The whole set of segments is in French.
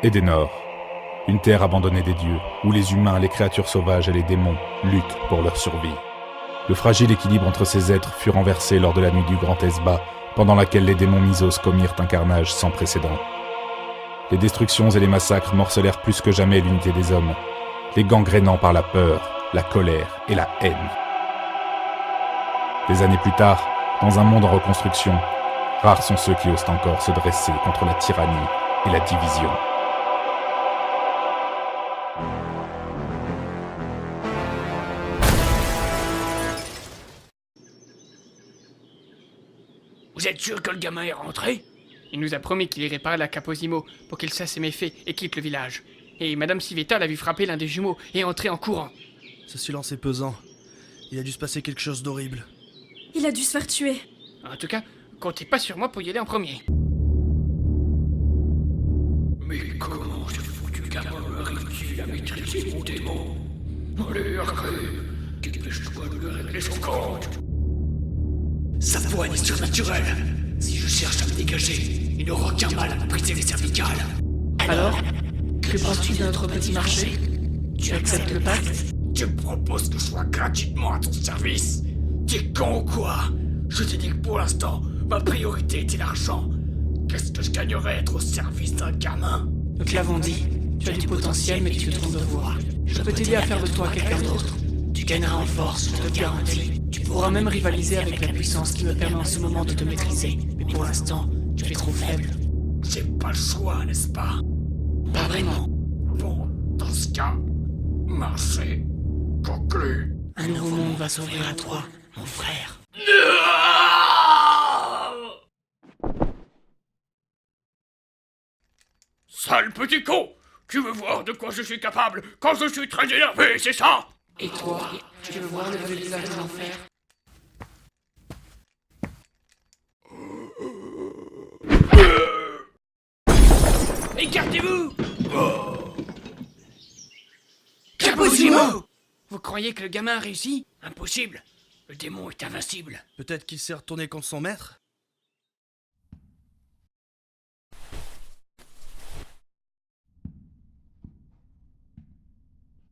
Edenor, une terre abandonnée des dieux, où les humains, les créatures sauvages et les démons luttent pour leur survie. Le fragile équilibre entre ces êtres fut renversé lors de la nuit du Grand Esba, pendant laquelle les démons Mysos commirent un carnage sans précédent. Les destructions et les massacres morcelèrent plus que jamais l'unité des hommes, les gangrénant par la peur, la colère et la haine. Des années plus tard, dans un monde en reconstruction, rares sont ceux qui osent encore se dresser contre la tyrannie et la division. Vous êtes sûr que le gamin est rentré? Il nous a promis qu'il irait parler à Capozimo pour qu'il cesse ses méfaits et quitte le village. Et Madame Civetta l'a vu frapper l'un des jumeaux et entrer en courant. Ce silence est pesant. Il a dû se passer quelque chose d'horrible. Il a dû se faire tuer. En tout cas, comptez pas sur moi pour y aller en premier. Mais comment ce foutu gamin arrive-t-il à maîtriser mon démon? Allez, arrête! Dépêche-toi de lui régler son compte! Sa poigne est surnaturelle! Si je cherche à me dégager, il n'aura aucun mal à me briser les cervicales! Alors, que penses-tu de notre petit marché? Tu acceptes le pacte? Tu me proposes que je sois gratuitement à ton service? T'es con ou quoi? Je t'ai dit que pour l'instant, ma priorité était l'argent. Qu'est-ce que je gagnerais à être au service d'un gamin? Nous te l'avons dit, tu as du potentiel mais tu te trompes de voie. Je peux t'aider à faire de toi quelqu'un d'autre. Tu gagneras en force, je te le garantis. Tu pourras même rivaliser avec la puissance qui me permet en ce moment de te maîtriser. Mais pour l'instant, tu es trop faible. J'ai pas le choix, n'est-ce pas? Pas vraiment. Bon, dans ce cas, marché conclu. Un nouveau monde va s'ouvrir à toi, mon frère. Sale petit con! Tu veux voir de quoi je suis capable quand je suis très énervé, c'est ça? Et toi, tu veux voir le vrai visage de l'enfer? Écartez-vous! Capozimo! Vous croyez que le gamin a réussi? Impossible! Le démon est invincible. Peut-être qu'il s'est retourné contre son maître?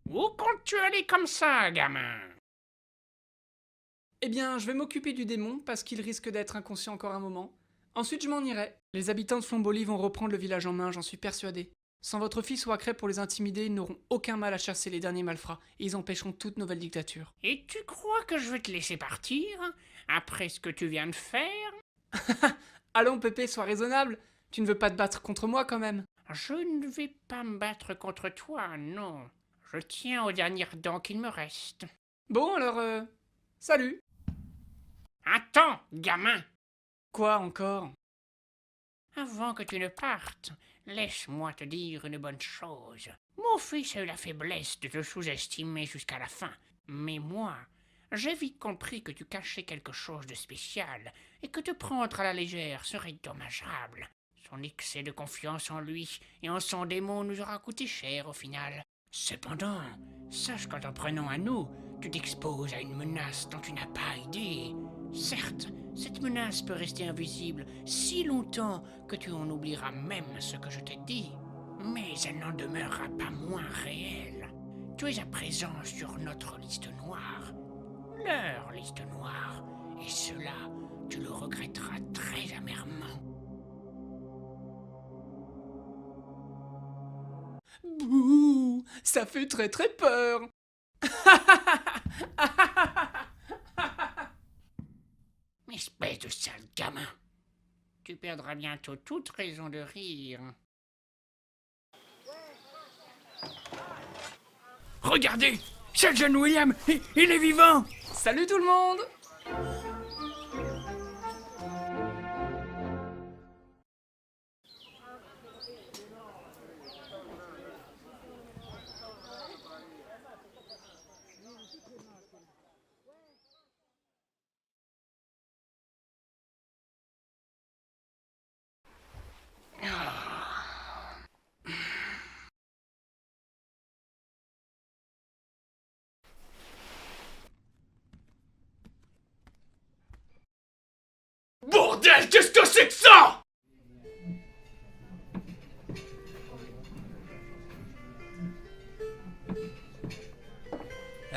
Où comptes-tu aller comme ça, gamin? Eh bien, je vais m'occuper du démon parce qu'il risque d'être inconscient encore un moment. Ensuite, je m'en irai. Les habitants de Flombolie vont reprendre le village en main, j'en suis persuadé. Sans votre fils ou Acré pour les intimider, ils n'auront aucun mal à chasser les derniers malfrats et ils empêcheront toute nouvelle dictature. Et tu crois que je vais te laisser partir après ce que tu viens de faire? Allons, Pépé, sois raisonnable. Tu ne veux pas te battre contre moi quand même. Je ne vais pas me battre contre toi, non. Je tiens aux dernières dents qu'il me reste. Bon, alors, salut. Attends, gamin! Quoi encore? Avant que tu ne partes, laisse-moi te dire une bonne chose. Mon fils a eu la faiblesse de te sous-estimer jusqu'à la fin. Mais moi, j'ai vite compris que tu cachais quelque chose de spécial et que te prendre à la légère serait dommageable. Son excès de confiance en lui et en son démon nous aura coûté cher au final. Cependant, sache qu'en t'en prenant à nous, tu t'exposes à une menace dont tu n'as pas idée. Certes, cette menace peut rester invisible si longtemps que tu en oublieras même ce que je t'ai dit, mais elle n'en demeurera pas moins réelle. Tu es à présent sur notre liste noire, leur liste noire, et cela, tu le regretteras très amèrement. Bouh, ça fait très très peur. Espèce de sale gamin. Tu perdras bientôt toute raison de rire. Regardez! C'est le jeune William! Il est vivant! Salut tout le monde. Bordel, qu'est-ce que c'est que ça?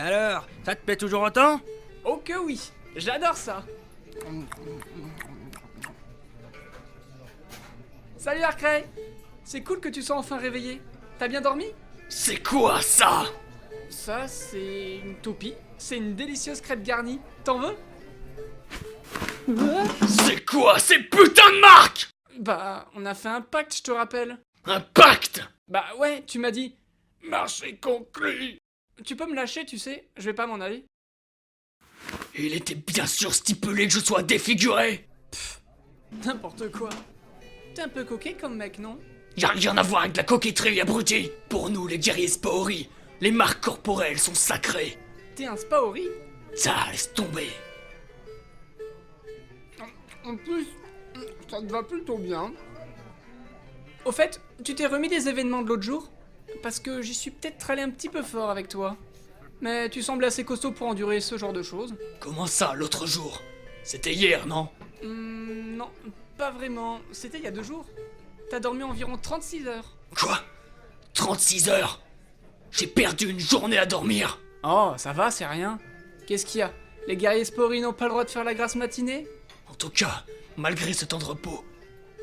Alors, ça te plaît toujours autant? Oh que oui, j'adore ça. Salut Arcray. C'est cool que tu sois enfin réveillé. T'as bien dormi? C'est quoi ça? Ça, c'est une toupie. C'est une délicieuse crêpe garnie. T'en veux? C'est quoi ces putains de marques? Bah, on a fait un pacte, je te rappelle. Un pacte? Bah ouais, tu m'as dit. Marché conclu. Tu peux me lâcher, tu sais, je vais pas m'en aller. Il était bien sûr stipulé que je sois défiguré. N'importe quoi. T'es un peu coquet comme mec, non? Y'a rien à voir avec la coquetterie, abruti. Pour nous, les guerriers Spaori, les marques corporelles sont sacrées. T'es un Spaori? Ça, laisse tomber. En plus, ça te va plutôt bien. Au fait, tu t'es remis des événements de l'autre jour? Parce que j'y suis peut-être allé un petit peu fort avec toi. Mais tu sembles assez costaud pour endurer ce genre de choses. Comment ça, l'autre jour? C'était hier, non? Non, pas vraiment. C'était il y a 2 jours. T'as dormi environ 36 heures. Quoi? 36 heures? J'ai perdu une journée à dormir. Oh, ça va, c'est rien. Qu'est-ce qu'il y a? Les guerriers Spaori n'ont pas le droit de faire la grasse matinée? En tout cas, malgré ce temps de repos,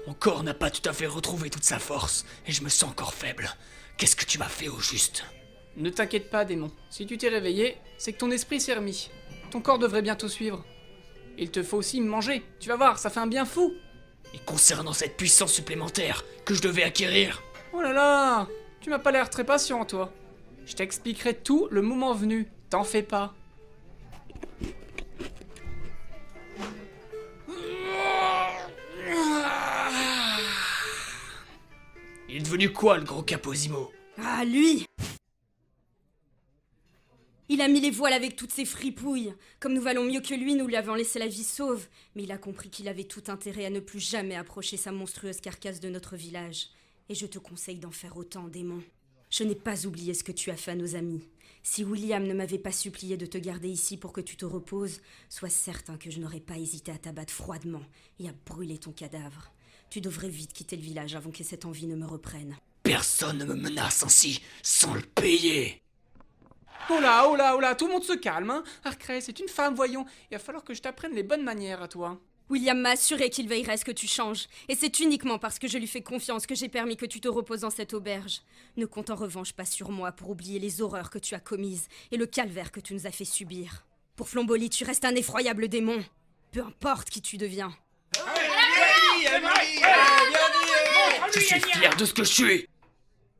mon corps n'a pas tout à fait retrouvé toute sa force et je me sens encore faible. Qu'est-ce que tu m'as fait au juste? Ne t'inquiète pas, démon. Si tu t'es réveillé, c'est que ton esprit s'est remis. Ton corps devrait bientôt suivre. Il te faut aussi manger. Tu vas voir, ça fait un bien fou. Et concernant cette puissance supplémentaire que je devais acquérir, Oh là là, tu m'as pas l'air très patient, toi. Je t'expliquerai tout le moment venu. T'en fais pas. il est devenu quoi le gros Capozimo? Ah, lui! Il a mis les voiles avec toutes ses fripouilles. Comme nous valons mieux que lui, nous lui avons laissé la vie sauve. Mais il a compris qu'il avait tout intérêt à ne plus jamais approcher sa monstrueuse carcasse de notre village. Et je te conseille d'en faire autant, démon. Je n'ai pas oublié ce que tu as fait à nos amis. Si William ne m'avait pas supplié de te garder ici pour que tu te reposes, sois certain que je n'aurais pas hésité à t'abattre froidement et à brûler ton cadavre. Tu devrais vite quitter le village avant que cette envie ne me reprenne. Personne ne me menace ainsi sans le payer. Oh là, oh là, oh là, tout le monde se calme, hein. Arcray, c'est une femme, voyons. Il va falloir que je t'apprenne les bonnes manières à toi. William m'a assuré qu'il veillerait à ce que tu changes. Et c'est uniquement parce que je lui fais confiance que j'ai permis que tu te reposes dans cette auberge. Ne compte en revanche pas sur moi pour oublier les horreurs que tu as commises et le calvaire que tu nous as fait subir. Pour Flomboli, tu restes un effroyable démon. Peu importe qui tu deviens. Je suis fier de ce que je suis.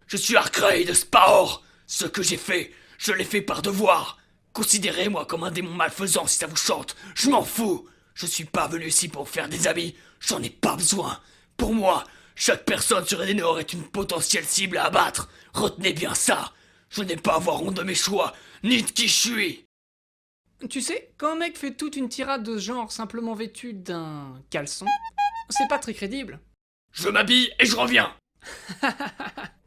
Je suis Arcray de Spaor. Ce que j'ai fait, je l'ai fait par devoir. Considérez-moi comme un démon malfaisant si ça vous chante. Je m'en fous. Je suis pas venu ici pour faire des amis. J'en ai pas besoin. Pour moi, chaque personne sur Edenor est une potentielle cible à abattre. Retenez bien ça. Je n'ai pas à avoir honte de mes choix, ni de qui je suis. Tu sais, quand un mec fait toute une tirade de ce genre simplement vêtu d'un caleçon, c'est pas très crédible. Je m'habille et je reviens.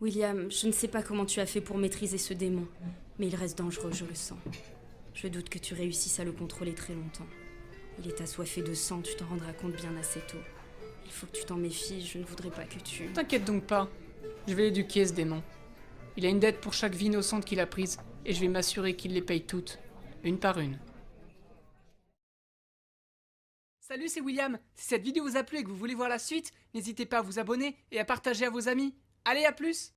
William, je ne sais pas comment tu as fait pour maîtriser ce démon, mais il reste dangereux, je le sens. Je doute que tu réussisses à le contrôler très longtemps. Il est assoiffé de sang, tu t'en rendras compte bien assez tôt. Il faut que tu t'en méfies, je ne voudrais pas que tu... T'inquiète donc pas, je vais éduquer ce démon. Il a une dette pour chaque vie innocente qu'il a prise, et je vais m'assurer qu'il les paye toutes, une par une. Salut, c'est William. Si cette vidéo vous a plu et que vous voulez voir la suite, n'hésitez pas à vous abonner et à partager à vos amis. Allez, à plus!